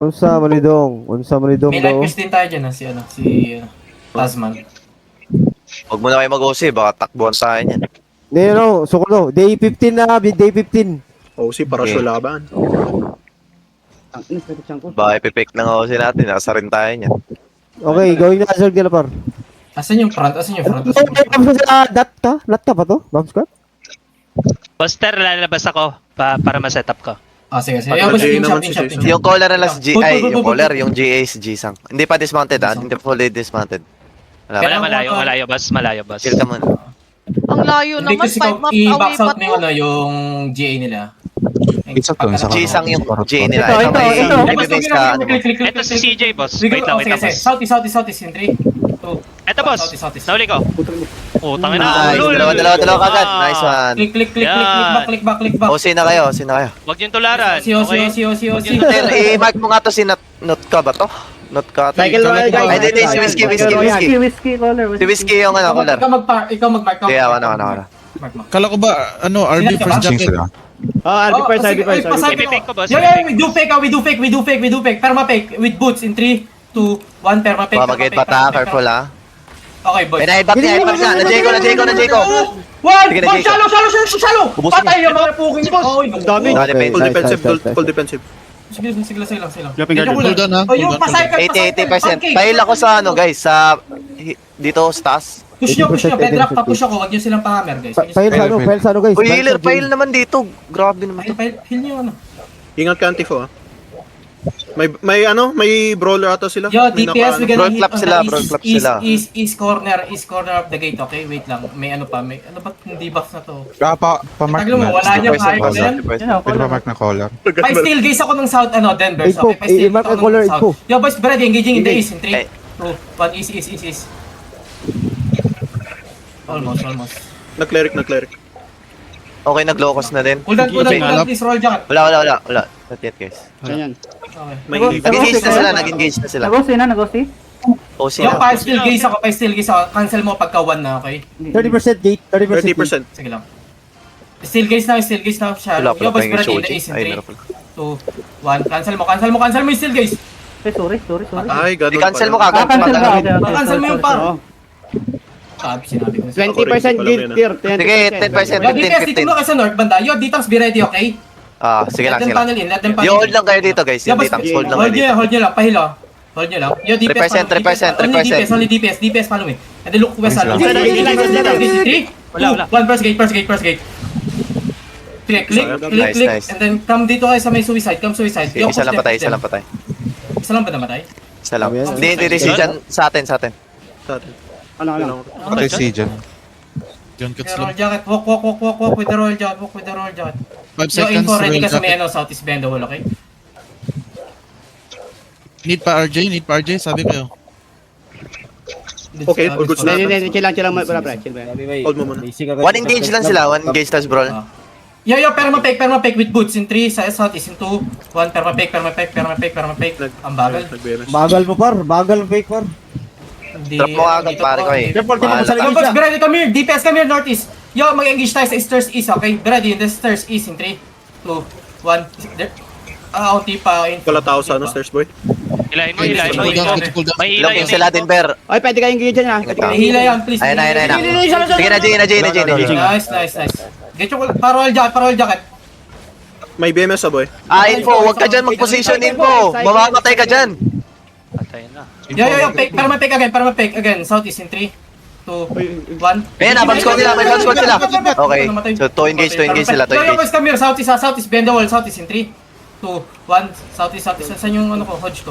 Unsa manidong May daw. light quest din tayo dyan, si Tasman. Huwag mo na kayo mag-OC, baka takbuhan tayo niyan. Hindi, no, so no, day 15 na, day 15. OC para Okay. sa laban. Baka ipipik ng OC natin, nasa rin tayo niyan. Okay, gawin na Azure nila par. Asan yung front? Asan yung front? Ano, lat ka ba to? Bomb squad? Buster, lalabas ako para ma-setup ko. Sige. Pati Ayaw, Jay team naman shot, team si shot, Jason. team shot. Yung caller na lang si G, Put, ay, put, yung put, caller, put. yung GA si G-Sang. Hindi pa dismounted hindi pa fully dismounted. Wala Kaya- pa. Malayo, boss. Chill ka muna. Ang layo Hindi naman, kasi 5 map i-box away pa out mo to. yung GA nila. G-Sang yung GA nila. Ito. Ibibase ka, ano mo. Ito si CJ, boss. Sige, Wait lang, boss. Southeast in 3, 2. Ito, boss. Southeast. Nahuli ko. Oh, tangin na. Nice, Lul. dalawa kagad. Nice one. Click back. OC na kayo. Huwag niyong tularan. Si Okay? Hotel, i-mark mo nga to si Not ka ba to? Not ka. Cycle Royal, guys. Ay, hindi, si Whiskey. Si Whiskey yung ano, caller. Ikaw mag-mark. Kaya, ano. Mark mo. Kala ko ba, RB Sino ka first ba? jacket? RB We do fake. Perma-fake with boots in 3, 2, 1. Perma-fake. Mamagay pa ta, careful ha. Okay, boys. Ay, na-back na. Na-J ko. One! Sige na, One! Jay. Shallow! Ubusin Patay yung mga puking boss! Ang dami! Full defensive, full defensive. Sige lang. Hold on, ha? Yung Hold on. pasay ka, 80%. Pahil ako sa ano guys, sa dito sa taas. Push nyo. Bedrock pa push ako. Huwag nyo silang pahammer, guys. File sa ano guys. Uy, healer, pahil naman dito. Grabe naman to. Heal nyo ano. Ingat ka, Antifo, ha. May brawler ata sila. Yo, May DPS, we naka- gonna hit Brawl clap on sila, the brawl clap sila. East corner of the gate, okay? Wait lang. May ano pa? May ano ba hindi box na to? Pa-mark Taglo mo, na. wala niya kahit Caller. yan. Pwede ba mark na caller? Pa still gaze ako ng south, Denver. Info, Okay, pa still i-mark ako ang color, ng info. south. Yo, boys, ready, engaging in the east in 3, Eh. 2, 1, east. Almost. Nag-cleric. Okay, nag-locus na din. Hold on, please, roll jacket. Wala. Not yet guys. Okay. May Nag-engage na sila. Nagosi? OC Yo, na. pa still gaze ako. Cancel mo pagka 1 na, okay? 30% gate, 30% gate. 30%. Sige lang. Still gaze na, siya. Wala Yo, pala boys, tayong ready in Shoji. the east in Ay, 3, meron pala. 2, 1. Cancel mo yung still gaze. Sorry. Ay, ganun I-cancel mo pala. kagad. Cancel ba? Cancel mo yung par. Sinabi ko na sa'yo. 20% guild tier. Sige, 10%, Yo, DPS, dito 15. mo ka sa north banda. Yo, D-Tanks, be ready, okay? Sige lang. Let them Yung hold lang kayo dito guys. Yung boys, dito, hold lang kayo dito. hold nyo lang, pahilo. Hold nyo lang. Yo, DPS, 3%. Only DPS, follow me. And then look west, Wala. 3, Wala. 1, first gate. Click, Nice. and then come dito kayo sa may suicide, Sige, isa lang patay. Isa lang ba namatay? Isa lang. Sabi yan. Hindi, decision sa atin. Sa atin. Ano? Patay si Jan. John Okay, Cuts roll lang. jacket, walk with the roll jacket. 5 Yo, seconds. info, ready roll ka sa may jacket. southeast bend wall, okay? Need pa RJ, sabi ko. Okay, all goods na. Chill lang, Hold mo muna. One engage lang sila. One engage tas brawl. Yo, perma-fake with boots in 3, sa southeast in 2, 1, perma-fake. Ang bagal. Nag-BMS. Bagal mo par, bagal fake par. Hindi. Drop mo agad pare ko eh. Careful, tingnan mo sa Yo, likod boys, siya. be ready, come here. DPS, come here, northeast. Yo, mag-engage tayo sa stairs east, okay? Be ready in the stairs east in 3, 2, 1. Unti pa. Wala tao sa ano, stairs boy. Hilahin mo. Cool down. May hila Looking yun. sila din, Ber. Ay, pwede kayong gilid dyan ha. Hila yan, please. Ayun na. Sige na, Jay. Nice. Get yung parol jacket. May BMS boy. Info, huwag ka dyan mag-position info. Mamamatay ka dyan. Patay na. Yo, perma-fake again. Southeast in 3, 2, 1. Ayan na, bounce squad sila. Okay, so to engage sila. Yo, boys, come here. Southeast, bend the wall. Southeast in 3, 2, 1. Southeast. Saan yung ano ko, hodge ko?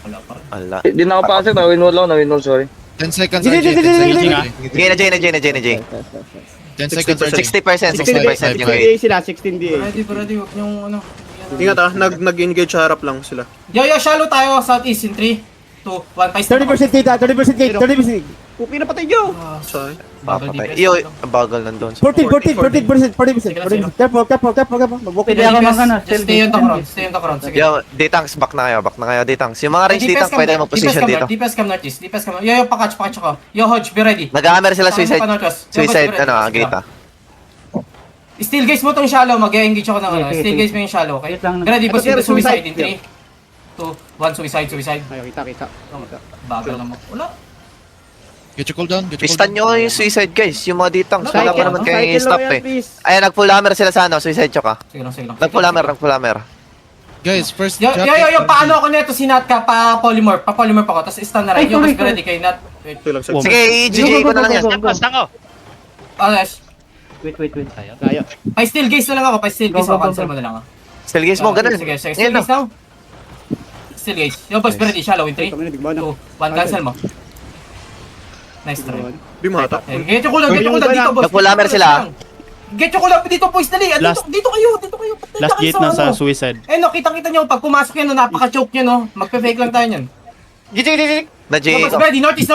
Wala pa rin. Ala. Di nakapasok, nawin-wall, sorry. 10 seconds RJ. 10 seconds. Sige na, Jay. 10 seconds RJ. 60% yung DA sila, 16 DA. Ready, huwag niyong ano. Ingat nag-engage sa harap lang sila. Yo, shallow tayo. Southeast in 3, 2, 1. 30% gate 30% gate. Pupi na patay nyo! Sorry. Papatay. Iyo, ang bagal nandun. 40%. Careful. Mag-walk Pwede ako Stay on the ground. Sige. Yo, D-Tanks, back na kayo, D-Tanks. Yung mga range D-Tanks, pwede mag-position dito. DPS cam northeast. Yo, pakatch ako. Yo, Hodge, be ready. Nag-hammer sila suicide, gate ah. Still guys mo tong shallow, mag-engage ako ng ano. Still guys mo yung shallow, okay? Wait lang. Ready, boss, Ito, into suicide in suicide. 3, 2, 1, suicide. Ay, kita. Bagal naman. Wala. Get your cooldown, get your Istan nyo yung suicide guys, yung mga ditang. Wala pa naman kayong Cycle i-stop royal, eh. please. Ayan, nag-full hammer sila sa ano, suicide choke ah. Sige lang. Nag-full hammer. Guys, first Yo, paano ako neto si Nat ka pa polymorph pa ako, tapos stun na rin. Yo, mas ready kay Nat. Wait. Ito lang, sir. Sige, i-GG ko na lang yan. Tango. Yes. Wait. Kaya. Pa-steal gaze na lang ako, pa-steal gaze ako, cancel mo na lang. Still gaze mo, ganun. Sige, steal Yan gaze now. Steal gaze. Yo, boss, ready, shallow in 3, 2, 1, cancel mo. Nice try. Di mo hata. Get yung kulang dito, boss. Nag-full hammer sila. Get yung kulang dito, boys, dali. Dito kayo. Patay Last na kayo gate na sa ano. suicide. Eh no, kitang-kita nyo, pag pumasok yan, no, napaka-choke nyo, no. Magpe-fake lang tayo nyan. Na-J Boss, ko. ready, northeast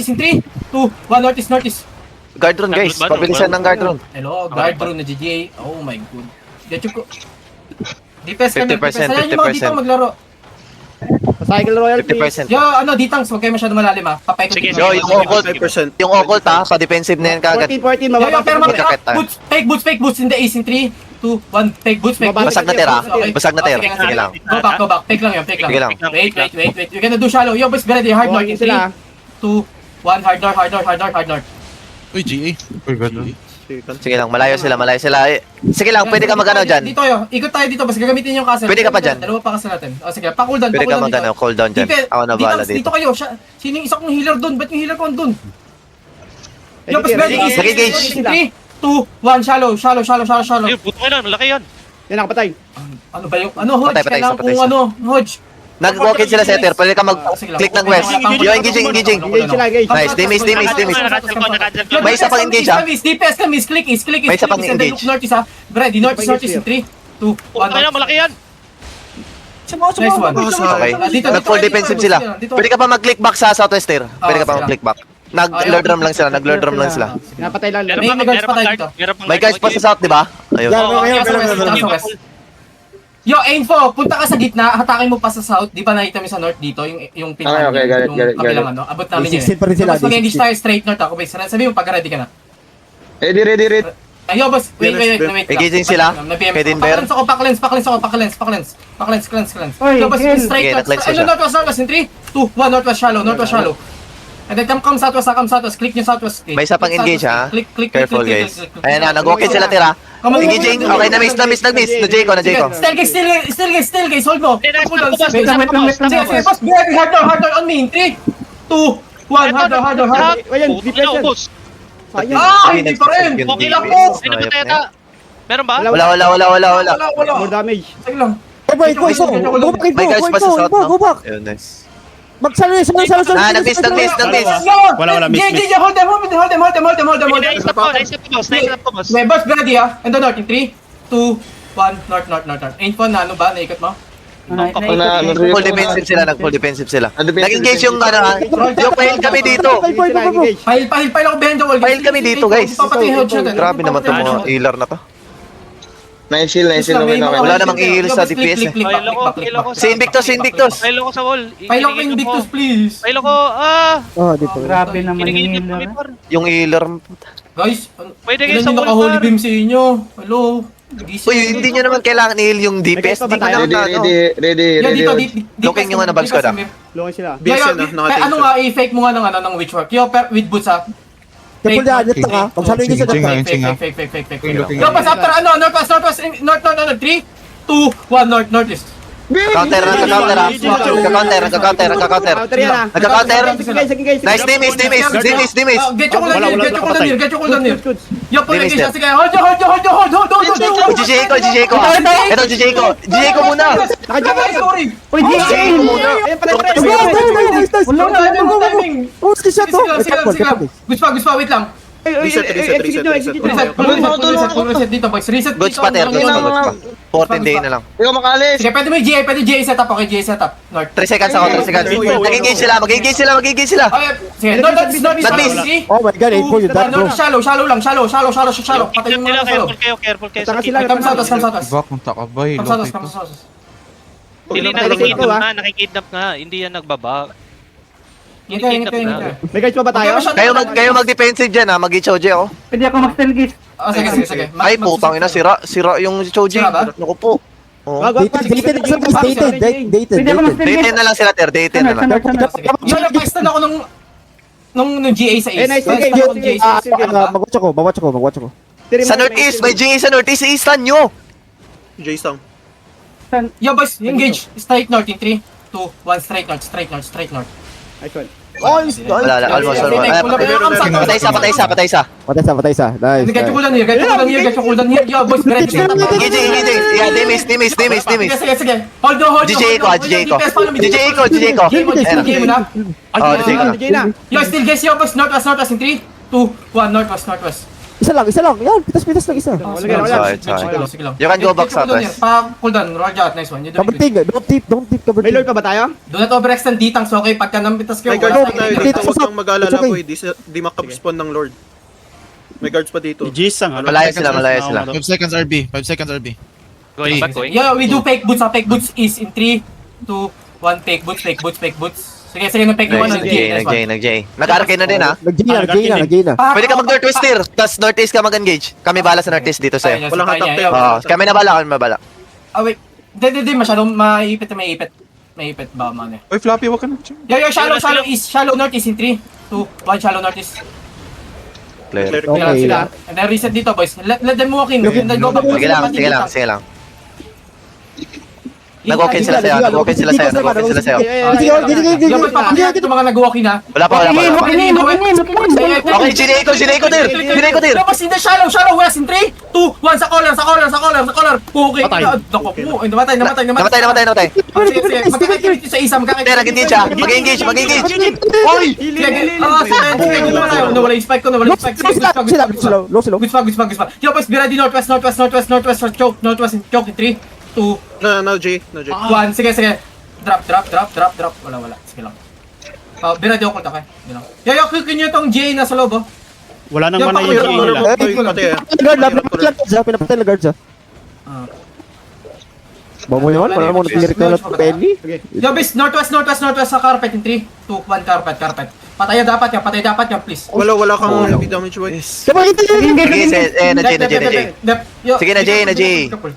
in 3, 2, 1, northeast. Guard rune guys, pabilisan ng guard rune. Hello, guard bro na GGA. Oh my god. Get yung ko. Defense kami, 50%, Ayan yung mga dito 50%. maglaro. Cycle royal, please. 50%. Yo, Ditangs, huwag kayo masyado malalim ha. Papaikot Sige, dito. Yo, yung occult. 5%. Yung occult ha, pa-defensive na yan kagad. 14, Yo, pero mababa. Magkakit tayo. fake boots in the ace in 3, 2, 1, fake boots. Basag na tira. Okay. Basag na tira. Okay, Sige lang. Go back. Fake lang yun, fake lang. Sige lang. Wait. You're gonna do shallow. Yo, boys, ready, hard north in 3, 2, 1, hard north. Uy, GA. Sige lang, malayo sila. Sige lang, pwede ka magano dyan. Dito yo, ikot tayo dito, bas gagamitin yung castle. Pwede ka pa dyan. Dalawa pa castle natin. O sige, pa-cooldown Pwede ka dito. magano, cooldown dyan. Ako na bahala Dito dito. kayo. Sino yung isa kong healer doon? Ba't yung healer ko doon? Yo, pas ready. Nag-engage. 3, 2, 1, shallow. Ayun, puto ka lang, laki yun. Yan, nakapatay. Ano ba yung, Hodge? Patay, Kailangan patay, kung Hodge. Nag-walk-in sila setter, pwede ka mag-click ng west. Yo, engaging. Engage sila, engage. Nice, dimis. May isa pang engage, ah. DPS ka, miss, click is. May isa pang engage. Northeast ha. Ready, northeast in 3, 2, 1. Puto ka lang, malaki yan. Nice one. Okay. Dito, Nag-full defensive sila. Pwede ka pa mag-click back sa southwest tier. Pwede ka pa mag-click back. Nag-lord drum lang sila. Napatay lang. May guards pa tayo dito. May guys pa sa south, di ba? Ayun. Yo, info, punta ka sa gitna, hatakin mo pa sa south, di ba nakita mo sa north dito, yung pinaka Okay, got it, yung got it. kabilang ano, abot namin yun. 16 pa rin sila, Tapos mag-engage 16. tayo straight north ako, base. Sabi mo pag ready ka na. Ready. Ayo, boss, wait. Engaging sila. Pwede in bear. Pa-cleanse. Yo, boss, straight Okay, north. nag-cleanse Ano, siya. northwest in 3, 2, 1, northwest shallow. And then come southwest, click yung southwest. May isa pang engage ha. Click. Careful guys. Ayan na, nag-walk-in sila tira. Engaging. Okay, na-miss. Na-J ko. Still guys, hold mo. Hold on. Wait lang. Sige, boss, very hard on me in 3, 2, 1, hard. Ayan, Puto defense. na, ubos. Sayang. Hindi pa rin. Okay lang po. po. Sino ba teta? Meron ba? Wala. More damage. Sige lang. Go back. May guys pa sa south, Go no? back. Ayun, nice. Magsalo. Nag-miss. Wala, miss. Hold them. Naisip po, boss. May boss, ready ha. And the north in 3, 2, 1, north. Info na, ano ba? Naikot mo? Full defensive sila. Nag-engage yung yung fail kami dito. Pile ako behind the wall. Fail kami dito, guys. Papatay yung headshot. Grabe naman itong mga healer na to. Nice shield. Wala namang i-heal sa DPS eh. Fail ako. Si Invictus. Fail ako sa wall. Pile ako Invictus, please. Fail ako. Dito. Grabe naman Kinigilid kami par. Yung healer. Guys, Pwede kayo ilan sa yung wall naka-holy par. beam sa inyo? Hello? Uy, hindi nyo naman kailangan i-heal yung DPS. Hindi ko naman na ano. Ready. Looking yung ano, Babs ko na. Lungin sila. BSN na, nakatingin Ano nga, i-fake mo nga ng witchwork. Yo, with boots ha. Triple dyan, ito ka. Magsalo yung isa dyan. Fake. Yo, pas after northwest, 3, 2, 1, northeast. Counter. Counter yan ah. Nagka-counter. Sige, guys. Nice, dimis. Get your cooldown here. Yo, pull Dimis against yan. sige. Hold. GJ ko. Ito, GJ ko muna. Sorry. Uy, DJ! Ayan pala, Nice. Skishot to. Gusto pa, wait lang. Reset. Reset dito, boys. Reset Goods dito. pa, Ter. Ano, Goods ano, pa. 14 day na lang. Ikaw makalis. Sige, pwede mo yung GA setup. Okay, GA setup. North. 3 seconds ako, 3 seconds. Mag-engage sila. Okay, sige. North. Nag-miss. Oh my god, 8 point. That bro. Shallow lang. Patayin mo lang shallow. Careful kayo. Tanga sila. Come southwest. Kung takabay. Come southwest. Hindi nakikidnap nga. Hindi yan nagbaba. Ingit. May guys pa ba tayo? Kayo mag-defensive dyan ha, mag-i-choji ako. Pwede ako mag-stealth. Sige. Ay, putang ina, sira yung choji. Sira ba? Naku po. Oo. Dated na sila, dated. Pwede ako mag-steal Day 10 na lang sila, Ter. Day 10 na lang. Sige. Yo, nag-stun ako nung GA sa Eh, Ace. nice, Nag-stun sige, ako ng sige, GA sa Ace. sige. Mag-watch ako. Sa Northeast, may GA sa Northeast. I-stun nyo. J-Song. Yo, boys, engage. Straight north in 3, 2, 1. Straight north. Nice one. Wala, almost. Patay isa. Patay isa. Nice. Get your cooldown here. Yo, boys, ready. Engaging. Yeah, Dimis. Sige. Hold on. DJ ko. Game mo na. Oh, DJ ko na. DJ na. Yo, still guys, yo, boys, northwest in 3, 2, 1, northwest. Isa lang. Yan, pitas lang isa. Sorry. Sige lang. You can go back southwest. Cooldown, roll out, nice one. You do Cover it. team, don't tip cover May team. lord pa ba tayo? Do not overextend ditang, so okay, pagka nampitas kayo, May guards wala pa tayo tayong dito. Dito Huwag sa- kang mag-alala It's okay. boy. Di makapag-spawn ng Lord. May guards pa dito. Jisang. Malaya sila. 5 seconds RB. 5 seconds RB. Going back, going. Yeah, we do fake boots. Fake boots is in 3, 2, 1. Fake boots. Sige, nag-fake yung one. Nag-J. Nag-RK na din, ha? Nag-J na. Pwede ka mag-northwest, Ter. Tapos northeast ka mag-engage. Kami bala sa northeast dito sa'yo. Walang hatak tayo. Kami na bala. Wait. Hindi, masyadong maipit. Maipit ba, man eh. Oy, Flappy, wag ka na. Yo, shallow north is in 3, 2, 1. Shallow north is. Clear. Okay. Sila. And then reset dito, boys. Let them walk in. And then go back. Sige lang. Nag-walk in sila sa'yo. Yo, boys, papakita ito mga nag-walk in, ha. Wala pa. Okay, GA ko, Ter. Yo, boys, in the shallow west in 3, 2, 1. Sa collar. Okay. Naku po. Namatay. Namatay. Sige. Magkakakit sa isa. Ter, nag-engage siya. Mag-engage. Uy! Sige, nawala yung spike ko. Low sila. Good spot. Yo, boys, be ready. Northwest. Choke in 3, 2, No, J. 1. Sige. Drop. Wala. Sige lang. Be ready ako, okay? Sige lang. Yo, click nyo itong GA na sa loob, oh. Wala nang Yo, mana yung pakita GA mo, nila. Pinapatay na guards ha. Ah. Bawa mo yun, wala mo nag-direct na lang penny. Yo, bis, northwest sa carpet in 3, 2, 1, carpet. Patay dapat yan, please. Wala kang heavy damage boy. Diba kita Sige, na J. Sige, na J.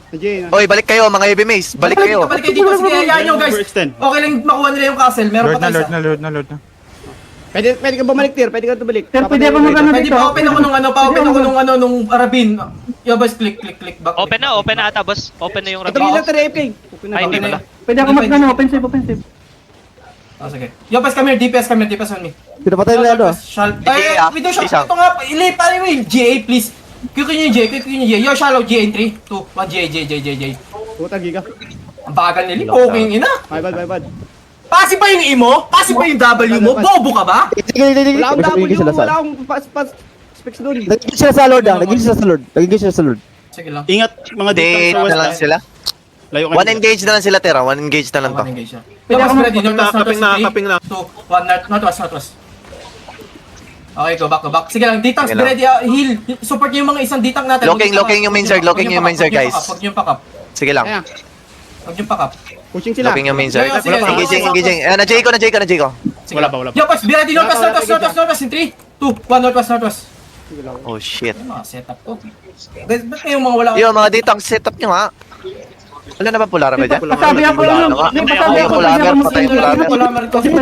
DJ na. Oy, balik kayo, mga heavy mace. Balik kayo. Balik kayo dito, sige, hayaan nyo, guys. Overextend. Okay lang makuha nila yung castle, meron pa tayo isa. Lord na. Pwede ka bumalik, Tir. Pwede ka bumalik. Sir, pwede ako mag-ano Pwede dito. pa open ako nung Arabin. Yo, boys, click back. Open na ata, boss. Open na yung Ito rabbit. lang, Tir, AFK. Okay na Ay, ba? hindi pala. Pwede ako mag-ano, offensive. Sige. Yo, boys, come here, DPS on me. Pinapatay na ano. We do shot. Ito nga, pare mo yung GA, please. Click nyo yung GA. Yo, shallow GA in 3, 2, 1, GA. Puta, giga. Ang bagal nila, okay ina. My bad. Pasi pa yung E mo? Pasi pa yung W mo? Bobo ka ba? Sige. Wala akong W, Nag-engage wala akong specs doon. sila sa Lord ah. Nag-engage sila sa Lord. Sige lang. Ingat mga Date dito sa na west. lang sila. Layo kayo. One engage na lang sila, Ter. One engage na lang to. Pwede ako ready. Kaping na. 2, 1, northwest. Okay, go back. Sige lang, ditang, Sige lang. ready, heal. Support niyo yung mga isang ditang natin. Locking yung main circle, guys. Huwag niyo pack up. Sige lang. Ayan, Huwag niyo pack up. pushing sila. Locking yung main circle. Sige. Engaging. Na-J ko. Sige. Wala pa. Yo, boys, be ready, northwest in 3, 2, 1, northwest. Oh, shit. Setup ko. Ba't kayong mga wala? Yo, mga dito ang setup nyo, ha? Wala na ba pulara ba dyan? Pasabi ako lang. Pasabi ako. Patay yung pulara. Wala marito. Still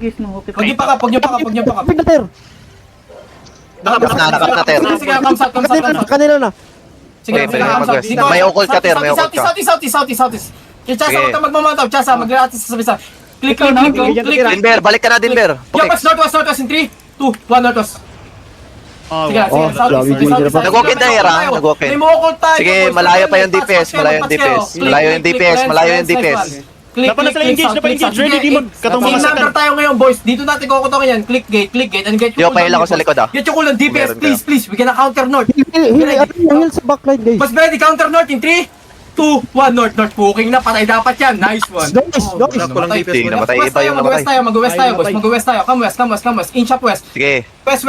case mo. Okay. Huwag niyo pack up. Pig na Ter. Nakapit na, Ter. Sige, come south. Kanila na. Sige, Okay, pwede mag-west. May occult ka, Ter, may occult ka. Southeast. Chasa, Sige. huwag magmamantaw. Chasa, mag-atis sa bisa. Click. Dinber, balik ka na, Dinber. Yo, Okay. pas northwest in 3, 2, 1, northwest. Sige, Oh, grabe, southeast. Nag-walk in tayo, ha? Nag-walk in. May mukul tayo. Sige, boys. malayo pa yung DPS. Malayo yung DPS. Dapat na sila engage, engage. Ready, Demon. Katong Team mga number second. tayo ngayon, boys. Dito natin kukutokin yan. Click gate, and get Yo, pahila ko sa likod, ah. Get yung kulang DPS, Meron please. We can counter north. Heal sa backline guys. Mas ready, counter north in 3, 2, 1, north. Booking na, patay dapat yan. Nice one. Nice. Walang DPS Hindi, mo. namatay. Iba yung Mag-west namatay. tayo, boys. Mag-west tayo. Come west. Inch up west. Sige. West.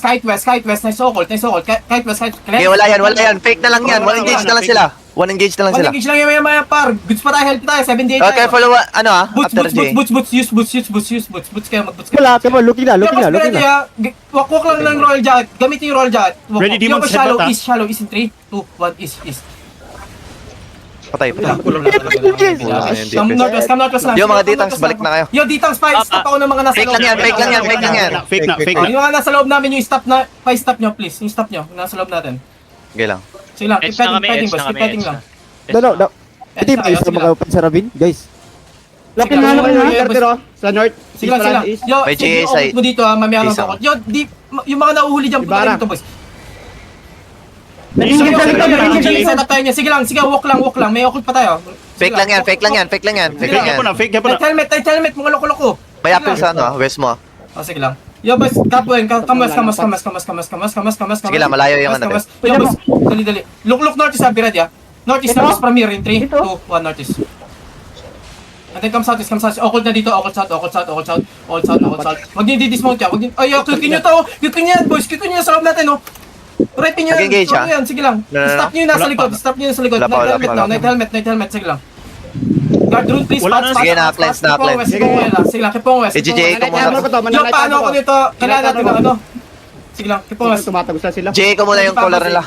Kite west. Nice occult. Kite west. Okay, wala yan. Fake na lang yan. One engage na lang sila. One engage na lang sila. Engage lang yung maya par. Goods pa tayo, healthy tayo. 78 Okay, tayo. follow, ano ah? After J. Boots. Use boots. Boots kayo, mag-boots kayo. Wala, come on, looking na. Walk lang ng Royal Jacket. Gamitin yung Royal Jacket. Ready, Demon, Shallow set east in 3, 2, 1, east. Patay. Kulang na talaga. Come northwest lang. Yo, mga Ditangs, balik na kayo. Yo, Ditangs, stop ako ng mga nasa Fake loob. lang yan, fake lang yan, fake lang yan. Fake na, fake na. Yung mga nasa loob namin, yung stop na, pa-stop nyo, please. Yung stop nyo, nasa loob natin. Okay lang. Sige lang, keep Edge na fighting, kami, fighting, edge boys. na Keep kami, fighting edge lang. na. No. Hindi ba isa mga open sa Rabin? Guys. Lapin na, lapin na. Cartero, sa north. Sige lang, sige lang. East. Yo, May sige, GA yung side. mo dito, mamaya lang Isa. ako. Yo, yung mga nauhuli dyan, Ibarra. punta dito, boys. Nag-engage sa likod, nag-engage sa Sige, likod. set up tayo niya. Sige lang, walk lang. May okul pa tayo. Fake lang yan, fake lang yan, fake lang yan, fake lang Fake yan. po na, fake po na. Night helmet, mga loko-loko. May apple sa ano ah, west mo ah. Oh, sige lang. Yo, boys, kapwen, kamas. Sige lang, malayo yung ano. Yo, boys, dali. Look northeast, sabi ready ah. Northeast, Ito? northeast from here in 3, 2, Ito? 1, northeast. And then come south. Occult na dito, occult south. Wag niyo di-dismount yan. Ay, kikin niyo to. Kikin niyo yan, boys. Kikin niyo sa loob natin, oh. Right niyo yan. Mag-engage, So, ah. yan, sige lang. No. Stop niyo nasa Wala likod. pa. Stop niyo nasa likod. Wala pa. Night helmet. Sige lang. Guard rule, please. Wala na. Sige, na-cleanse. Sige lang. Sige lang, keep on west. JJ ko Manay muna. ko to, Yo, paano ako dito? Kailangan natin ng ano? Sige lang, keep on west. Tumatagos na sila. J ko muna yung collar nila.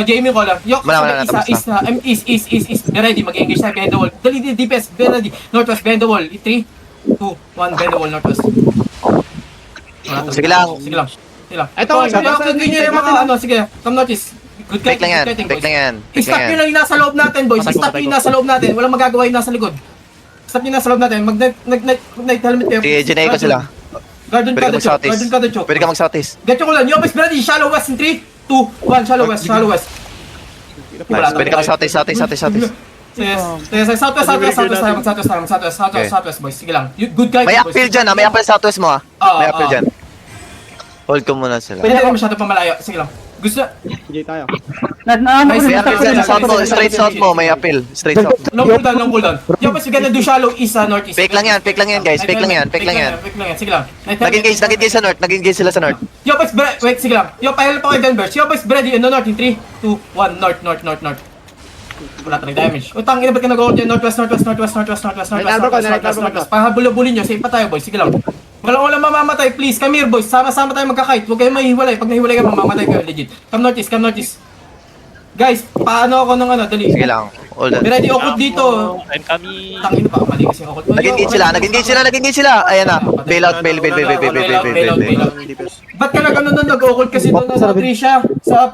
Jamie collar. Yo, Wala, tapos na. East. Be ready, mag-engage tayo, behind the wall. Dali, DPS, be ready. Northwest, behind the wall. 3, 2, 1, behind the wall, northwest. Sige lang. Ito, Continue yung mga ano, sige. Come notice. Good Fake lang yan, kiting, fake boys. lang yan. Fake I-stop lang nyo yan. lang yung nasa loob natin, boys. I-stop nyo yung nasa loob natin. Walang magagawa yung nasa likod. Stop nyo yung nasa loob natin. Mag-night helmet kayo. Sige, Jinay ko sila. Garden Pwede ka ka the choke. mag-southeast. Garden ka the choke. Pwede ka mag-southeast. Get yung ulan. Yo, boys, ready. Shallow west in 3, 2, 1. Shallow west. Nice. Pwede ka mag-southeast. Sige, southwest, boys. Sige lang. Good guy. May appeal dyan ah, may appeal southwest mo ah. May appeal dyan. Hold ko muna sila. Pwede natin masyado pa malayo. Sige lang. Gusto, Hindi tayo. Ano ko May na, appeal stop ko dyan na, sa south stop ko mo, na. straight south mo, may appeal. Straight south. long cooldown. Yo, boys, we gonna do shallow east, northeast. Fake lang yan guys, fake lang yan. Fake lang yan. Sige lang. Nag-engage sa north, nag-engage sila sa north. Yo, boys, wait, sige lang. Yo, pahil pa kay Denver. Yo, boys, ready in the north in 3, 2, 1, north. Wala tayong damage. O, tangina, ba't ka nag-hold yan? Northwest. Pahabulabulin nyo, safe pa tayo, boys. Sige lang. Walang mamamatay, please. Come here, boys. Sama-sama tayo magkakite. Huwag kayong mahiwalay. Pag nahiwalay ka, mamamatay kayo, legit. Come northeast. Guys, paano ako ng ano? Dali. Sige lang, hold on. Be ready, okot dito. I'm coming. Tangina pa, mali kasi okot. Nag-engage sila. Ayan na. Bail out. Bail out. Ba't ka nag-ano nun? Nag-okot kasi doon na sa Trisha? Sa